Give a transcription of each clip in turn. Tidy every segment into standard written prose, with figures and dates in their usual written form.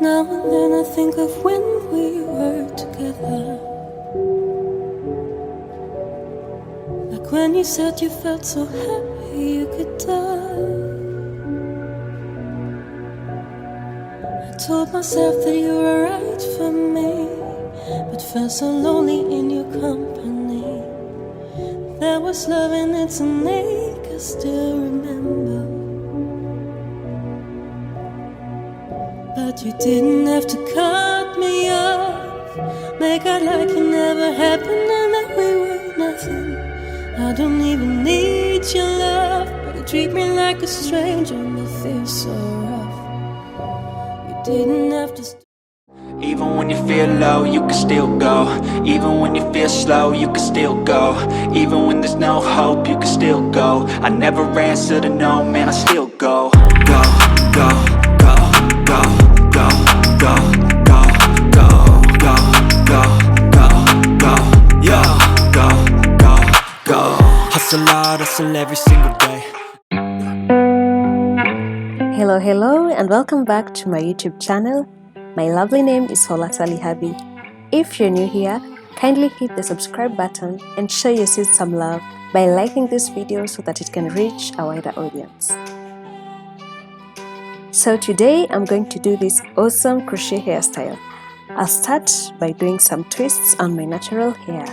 Now and then I think of when we were together, like when you said you felt so happy you could die. I told myself that you were right for me, but felt so lonely in your company. There was love in its ache, I still remember. But you didn't have to cut me off, make out like it never happened and that we were nothing. I don't even need your love, but you treat me like a stranger and it feels so rough. You didn't have to Even when you feel low, you can still go. Even when you feel slow, you can still go. Even when there's no hope, you can still go. I never answer to no, man, I still go. Go, go, go, go, go, go, go, go, go, go, go, go, yo, go, go, go. Hustle hard, hustle every single day. Hello and welcome back to my YouTube channel. My lovely name is Habi. If you're new here, kindly hit the subscribe button and show your sis some love by liking this video so that it can reach a wider audience. So today I'm going to do this awesome crochet hairstyle. I'll start by doing some twists on my natural hair.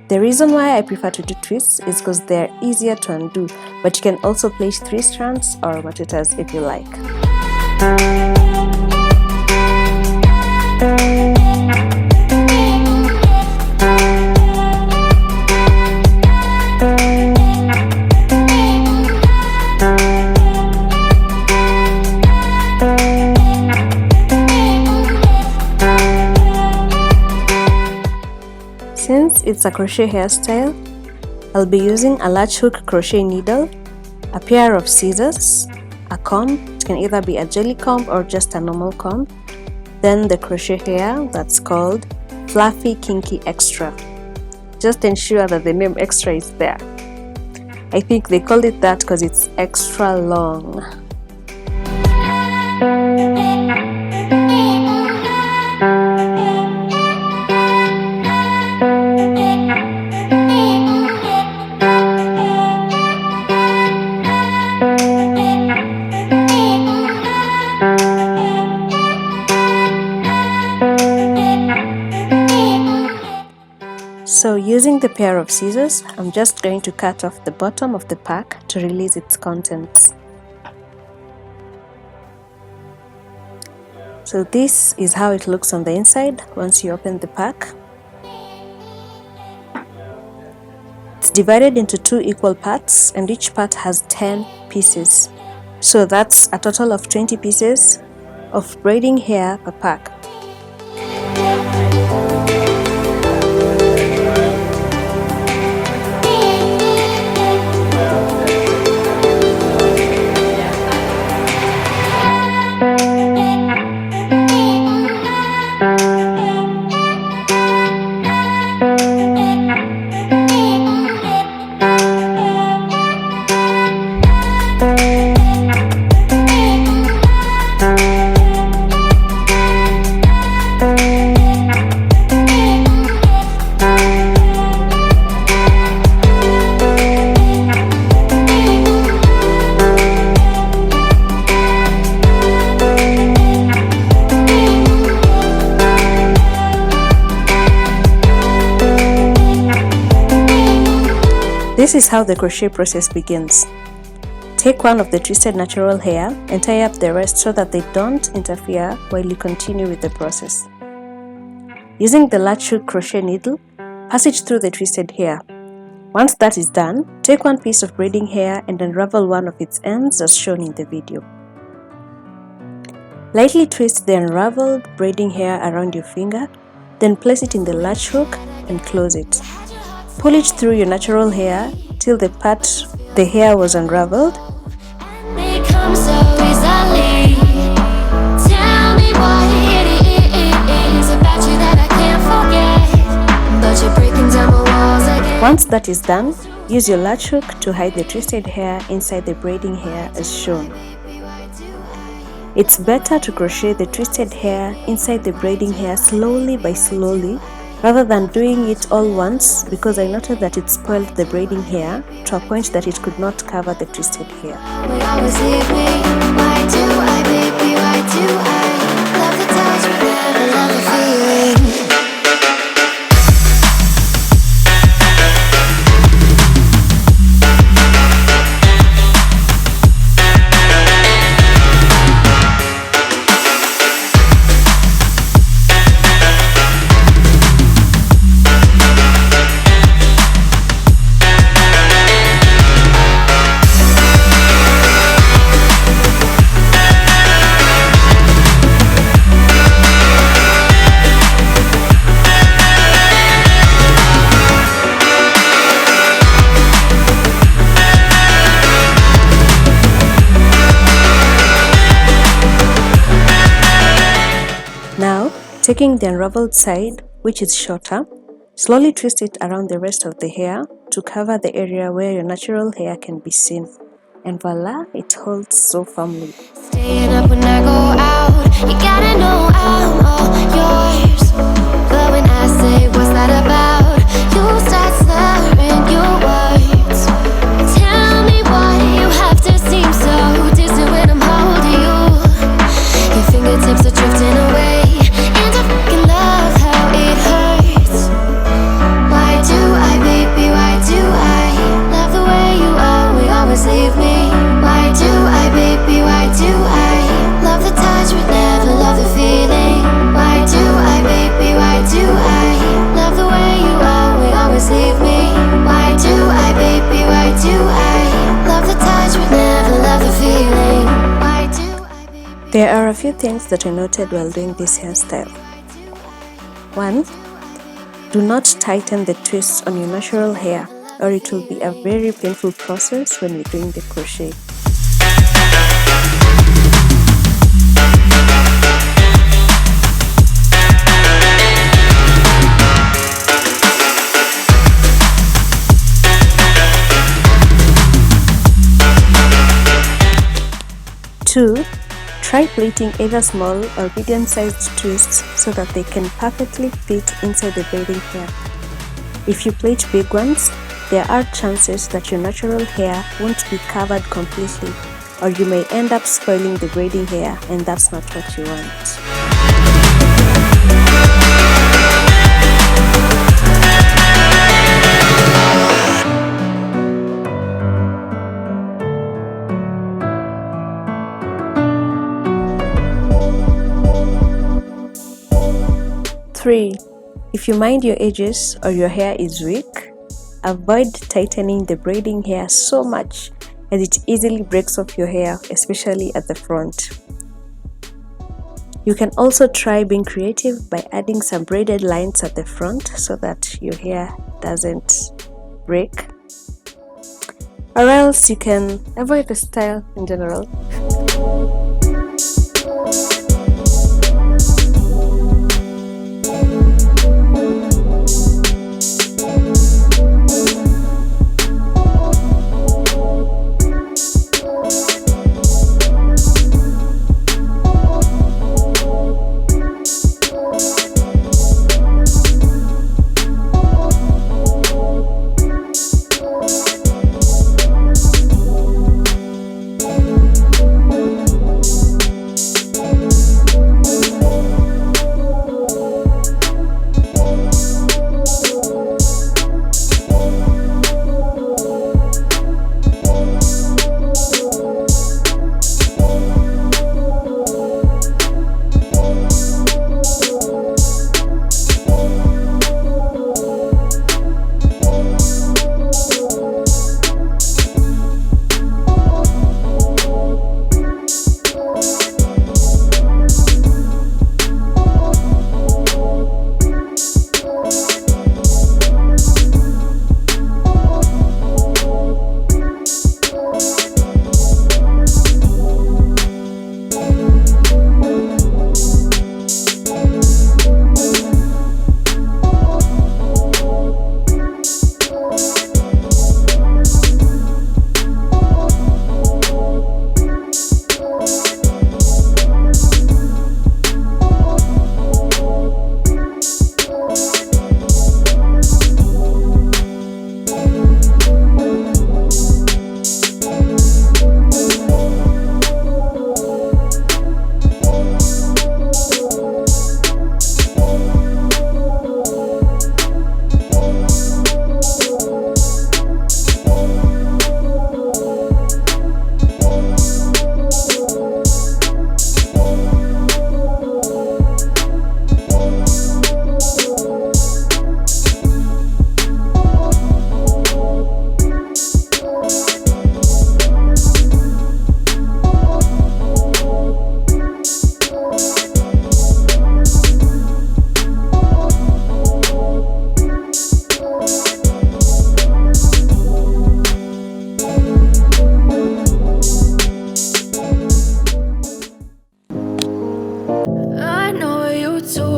The reason why I prefer to do twists is because they're easier to undo, but you can also place 3 strands or matutas if you like. Since it's a crochet hairstyle, I'll be using a latch hook crochet needle, a pair of scissors, a comb, it can either be a jelly comb or just a normal comb, then the crochet hair that's called Fluffy Kinky Extra. Just ensure that the name extra is there. I think they called it that because it's extra long. So using the pair of scissors, I'm just going to cut off the bottom of the pack to release its contents. So this is how it looks on the inside once you open the pack. It's divided into 2 equal parts and each part has 10 pieces. So that's a total of 20 pieces of braiding hair per pack. This is how the crochet process begins. Take one of the twisted natural hair and tie up the rest so that they don't interfere while you continue with the process. Using the latch hook crochet needle, pass it through the twisted hair. Once that is done, take one piece of braiding hair and unravel one of its ends as shown in the video. Lightly twist the unraveled braiding hair around your finger, then place it in the latch hook and close it. Pull it through your natural hair till the part the hair was unraveled. They come so easily. Tell me what it is about you that I can't forget. But you're breaking down my walls again. Once that is done, use your latch hook to hide the twisted hair inside the braiding hair as shown. It's better to crochet the twisted hair inside the braiding hair slowly by slowly rather than doing it all once, because I noted that it spoiled the braiding hair to a point that it could not cover the twisted hair. We always leave me. Why do I, baby? Why do I love the touch but never love the feeling? Now, taking the unraveled side, which is shorter, slowly twist it around the rest of the hair to cover the area where your natural hair can be seen. And voila, it holds so firmly. Staying up when I go out, you gotta know I'm all yours. But when I say what's that about, you start slurring your words. Tell me why you have to seem so distant when I'm holding you. Your fingertips are drifting away, and I fucking love how it hurts. Why do I, baby, why do I love the way you are? We always leave me. Why do I, baby, why do I love the touch but never love the feeling? Why do I, baby, why do I love the way you are? We always leave me. Why do I, baby, why do I love the touch but never love the feeling? Why do I, baby? There are a few things that I noted while doing this hairstyle. 1. Do not tighten the twists on your natural hair, or it will be a very painful process when you're doing the crochet. 2. Try pleating either small or medium-sized twists so that they can perfectly fit inside the braiding hair. If you plait big ones, there are chances that your natural hair won't be covered completely, or you may end up spoiling the braiding hair, and that's not what you want. If you mind your edges or your hair is weak, avoid tightening the braiding hair so much as it easily breaks off your hair, especially at the front. You can also try being creative by adding some braided lines at the front so that your hair doesn't break, or else you can avoid the style in general.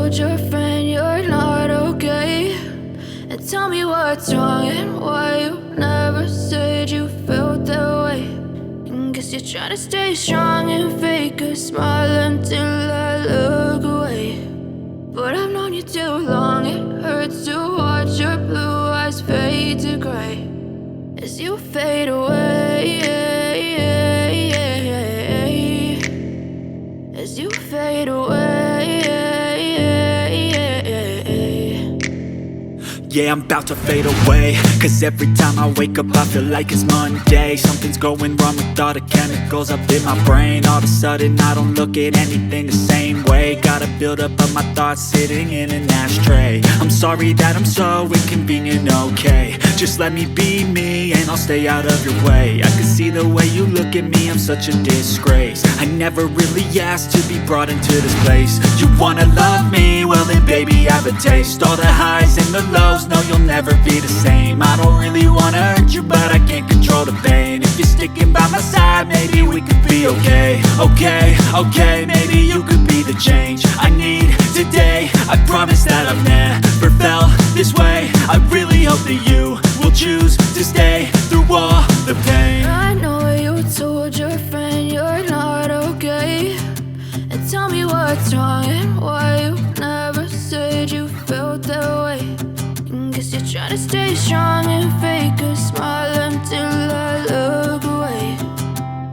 told your friend you're not okay? And tell me what's wrong and why you never said you felt that way. And guess you're trying to stay strong and fake a smile until I look away. But I've known you too long, it hurts to watch your blue eyes fade to gray as you fade away, as you fade away. Yeah, I'm about to fade away, cause every time I wake up I feel like it's Monday. Something's going wrong with all the chemicals up in my brain. All of a sudden I don't look at anything the same way. Gotta build up of my thoughts sitting in an ashtray. I'm sorry that I'm so inconvenient, okay? Just let me be me and I'll stay out of your way. I can see the way you look at me, I'm such a disgrace. I never really asked to be brought into this place. You wanna love me? Well then baby I have a taste. All the highs and the lows, no you'll never be the same. I don't really wanna hurt you but I can't control the pain. If you're sticking by my side maybe we could be okay. Okay, maybe you could be the change I need today. I promise that I've never felt this way. I really hope that you will choose to stay through all the pain. I know you told your friend you're not okay. And tell me what's wrong and why you never said you felt that way. And guess you're trying to stay strong and fake a smile until I look away.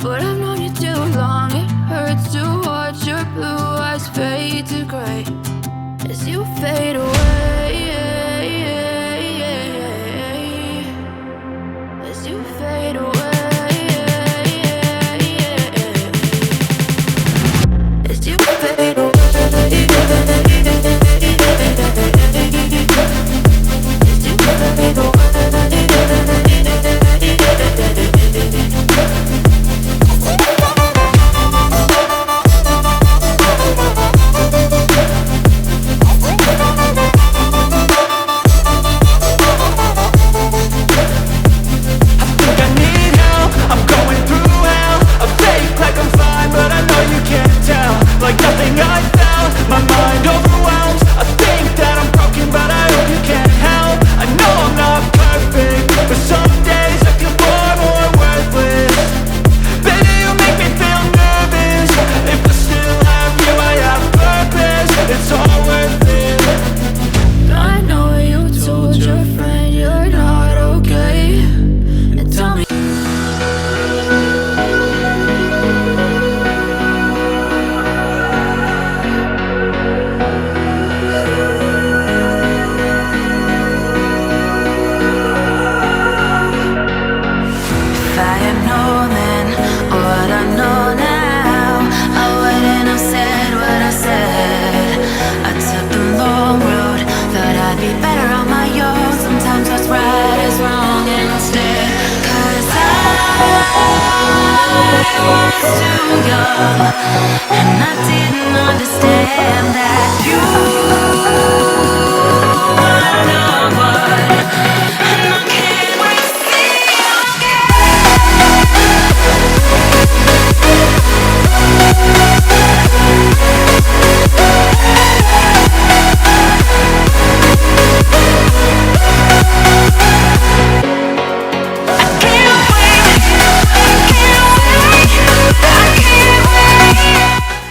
But I've known you too long, it hurts to watch your blue eyes fade to gray as you fade away, as you fade away, as you fade away. And I didn't understand that you are the one, and I can't wait to see you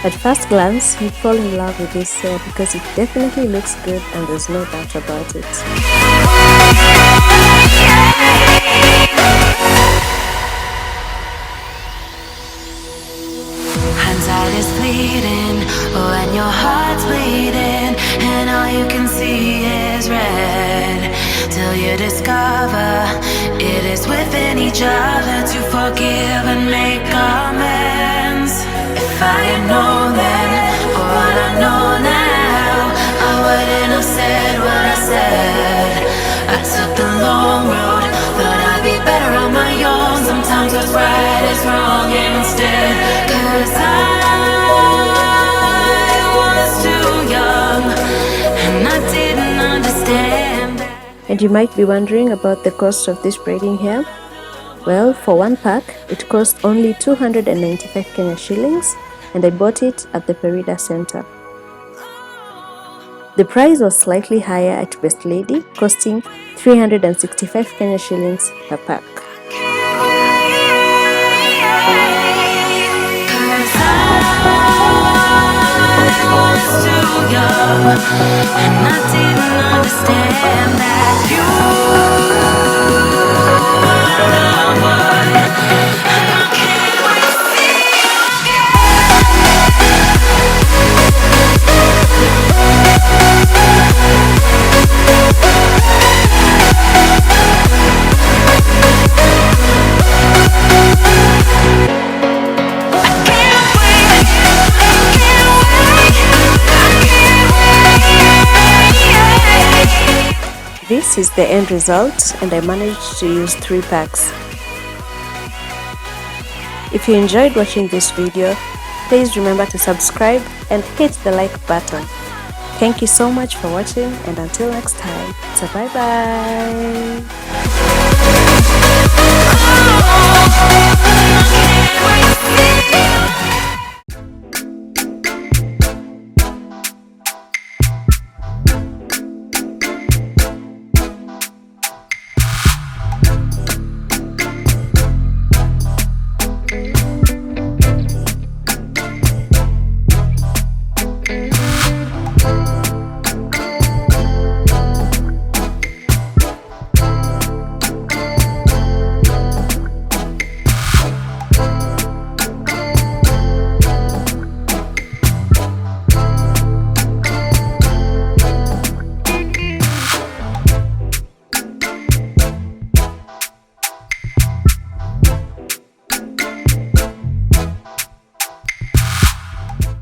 At first glance, you'd fall in love with this hair because it definitely looks good and there's no doubt about it. Hindsight is fleeting when your heart's bleeding and all you can see is red, till you discover it is within each other to forgive and make amends. If I had known then what I know now, I wouldn't have said what I said. I took the long road, thought I'd be better on my own. Sometimes what's right is wrong instead, 'cause I was too young and I didn't understand that. And you might be wondering about the cost of this braiding hair. Well, for one pack, it cost only 295 Kenya shillings, and I bought it at the Perida Center. The price was slightly higher at Best Lady, costing 365 Kenya shillings per pack. And I didn't understand that you This is the end result, and I managed to use 3 packs. If you enjoyed watching this video, please remember to subscribe and hit the like button. Thank you so much for watching, and until next time, so bye bye.